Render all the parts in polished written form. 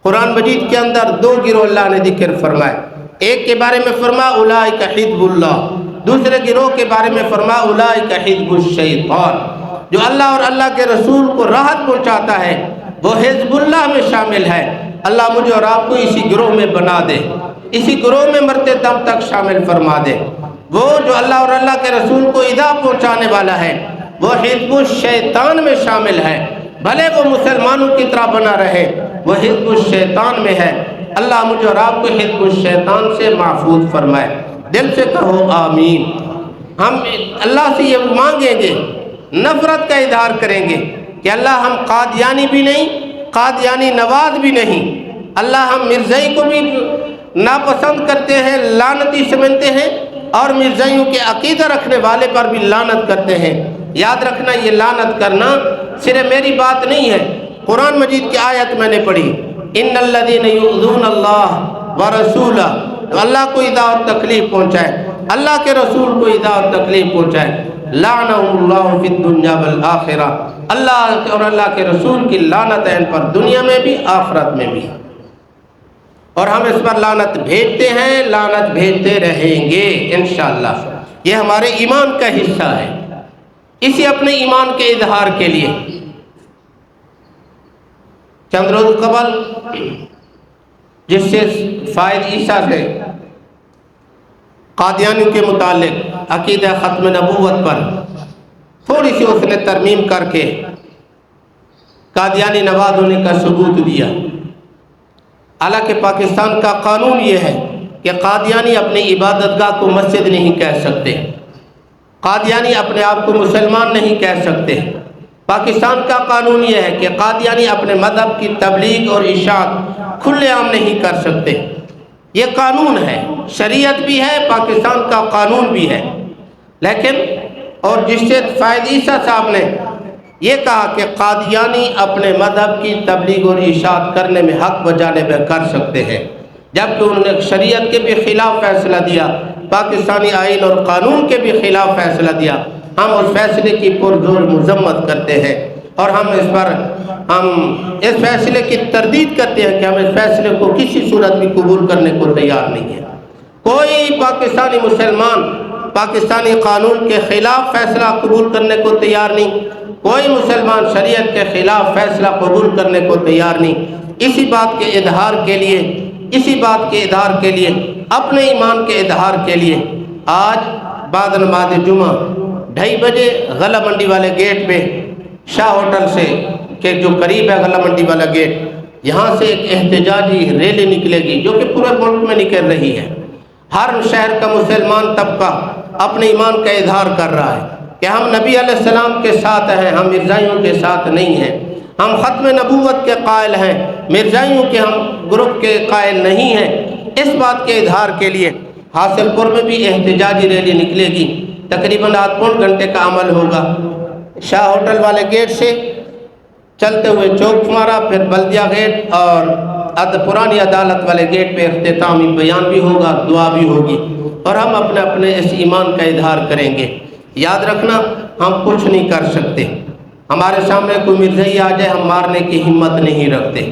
قرآن مجید کے اندر دو گروہ اللہ نے ذکر فرمائے. ایک کے بارے میں فرمایا اولئک حزب اللہ، دوسرے گروہ کے بارے میں فرمایا اولئک حزب الشیطان. جو اللہ اور اللہ کے رسول کو راحت پہنچاتا ہے وہ حزب اللہ میں شامل ہے. اللہ مجھے اور آپ کو اسی گروہ میں بنا دے، اسی گروہ میں مرتے دم تک شامل فرما دے. وہ جو اللہ اور اللہ کے رسول کو ایذا پہنچانے والا ہے وہ حزب الشیطان میں شامل ہے. بھلے وہ مسلمانوں کی طرح بنا رہے، وہ حزب الشیطان میں ہے. اللہ مجھے اور آپ کو حزب الشیطان سے محفوظ فرمائے. دل سے کہو آمین. ہم اللہ سے یہ مانگیں گے، نفرت کا اظہار کریں گے کہ اللہ ہم قادیانی بھی نہیں، قادیانی نواز بھی نہیں. اللہ ہم مرزائی کو بھی ناپسند کرتے ہیں، لعنتی سمجھتے ہیں، اور مرزائیوں کے عقیدہ رکھنے والے پر بھی لعنت کرتے ہیں. یاد رکھنا یہ لعنت کرنا صرف میری بات نہیں ہے. قرآن مجید کی آیت میں نے پڑھی ان الذین یؤذون اللہ ورسولہ، تو اللہ کو ایذا اور تکلیف پہنچائے، اللہ کے رسول کو ایذا اور تکلیف پہنچائے، لعنہم اللہ فی الدنیا والآخرہ، اللہ اور اللہ کے رسول کی لعنت ہے ان پر دنیا میں بھی آخرت میں بھی. اور ہم اس پر لعنت بھیجتے ہیں، لعنت بھیجتے رہیں گے انشاءاللہ. یہ ہمارے ایمان کا حصہ ہے. اسی اپنے ایمان کے اظہار کے لیے چند روز قبل جس سے فائد عیسیٰ سے قادیانیوں کے متعلق عقیدہ ختم نبوت پر تھوڑی سی اس نے ترمیم کر کے قادیانی نواز ہونے کا ثبوت دیا. حالانکہ پاکستان کا قانون یہ ہے کہ قادیانی اپنی عبادت گاہ کو مسجد نہیں کہہ سکتے، قادیانی اپنے آپ کو مسلمان نہیں کہہ سکتے. پاکستان کا قانون یہ ہے کہ قادیانی اپنے مذہب کی تبلیغ اور اشاعت کھلے عام نہیں کر سکتے. یہ قانون ہے، شریعت بھی ہے، پاکستان کا قانون بھی ہے. لیکن اور جس سے فائد عیسیٰ صاحب نے یہ کہا کہ قادیانی اپنے مذہب کی تبلیغ اور اشاعت کرنے میں حق بجانے میں کر سکتے ہیں، جبکہ انہوں نے شریعت کے بھی خلاف فیصلہ دیا، پاکستانی آئین اور قانون کے بھی خلاف فیصلہ دیا. ہم اس فیصلے کی پرزور مذمت کرتے ہیں اور ہم اس فیصلے کی تردید کرتے ہیں کہ ہم اس فیصلے کو کسی صورت بھی قبول کرنے کو تیار نہیں ہے. کوئی پاکستانی مسلمان پاکستانی قانون کے خلاف فیصلہ قبول کرنے کو تیار نہیں، کوئی مسلمان شریعت کے خلاف فیصلہ قبول کرنے کو تیار نہیں. اسی بات کے اظہار کے لیے اپنے ایمان کے اظہار کے لیے آج بعد نماز جمعہ 2:30 بجے غلہ منڈی والے گیٹ پہ شاہ ہوٹل سے کہ جو قریب ہے غلہ منڈی والا گیٹ، یہاں سے ایک احتجاجی ریلی نکلے گی جو کہ پورے ملک میں نکل رہی ہے. ہر شہر کا مسلمان طبقہ اپنے ایمان کا اظہار کر رہا ہے کہ ہم نبی علیہ السلام کے ساتھ ہیں، ہم مرزائیوں کے ساتھ نہیں ہیں. ہم ختم نبوت کے قائل ہیں، مرزائیوں کے ہم گروپ کے قائل نہیں ہیں. اس بات کے اظہار کے لیے حاصل پور میں بھی احتجاجی ریلی نکلے گی. تقریباً 8 گھنٹے کا عمل ہوگا. شاہ ہوٹل والے گیٹ سے چلتے ہوئے چوک مارا، پھر بلدیہ گیٹ اور پرانی عدالت والے گیٹ پہ اختتامی بیان بھی ہوگا، دعا بھی ہوگی، اور ہم اپنے اس ایمان کا اظہار کریں گے. یاد رکھنا ہم کچھ نہیں کر سکتے. ہمارے سامنے کوئی مرزائی آ جائے ہم مارنے کی ہمت نہیں رکھتے.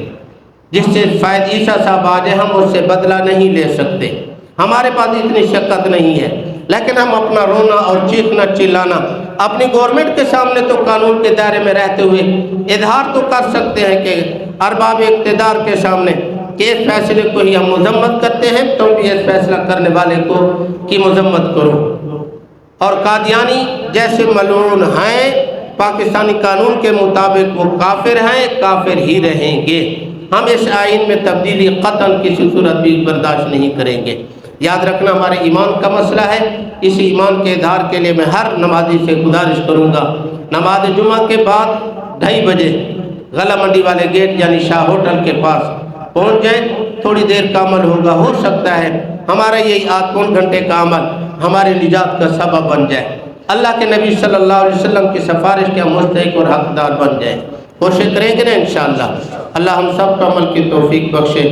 جس سے فائد عیسیٰ صاحب آ جائے ہم اس سے بدلہ نہیں لے سکتے، ہمارے پاس اتنی شکت نہیں ہے. لیکن ہم اپنا رونا اور چیخنا چلانا اپنی گورنمنٹ کے سامنے تو قانون کے دائرے میں رہتے ہوئے اظہار تو کر سکتے ہیں کہ ارباب اقتدار کے سامنے کہ اس فیصلے کو ہی ہم مذمت کرتے ہیں، تم بھی اس فیصلہ کرنے والے کی مذمت کرو. اور قادیانی جیسے ملعون ہیں پاکستانی قانون کے مطابق وہ کافر ہیں، کافر ہی رہیں گے. ہم اس آئین میں تبدیلی قطعاً کسی صورت بھی برداشت نہیں کریں گے. یاد رکھنا ہمارے ایمان کا مسئلہ ہے. اس ایمان کے اظہار کے لیے میں ہر نمازی سے گزارش کروں گا نماز جمعہ کے بعد 2:30 بجے غلہ منڈی والے گیٹ یعنی شاہ ہوٹل کے پاس پہنچ جائیں. تھوڑی دیر کا عمل ہوگا، ہو سکتا ہے ہمارا یہی 8 گھنٹے کا عمل ہمارے نجات کا سبب بن جائے، اللہ کے نبی صلی اللہ علیہ وسلم کی سفارش کے مستحق اور حقدار بن جائیں. کوشش کریں گے نا انشاءاللہ. اللہ ہم سب کو عمل کی توفیق بخشے.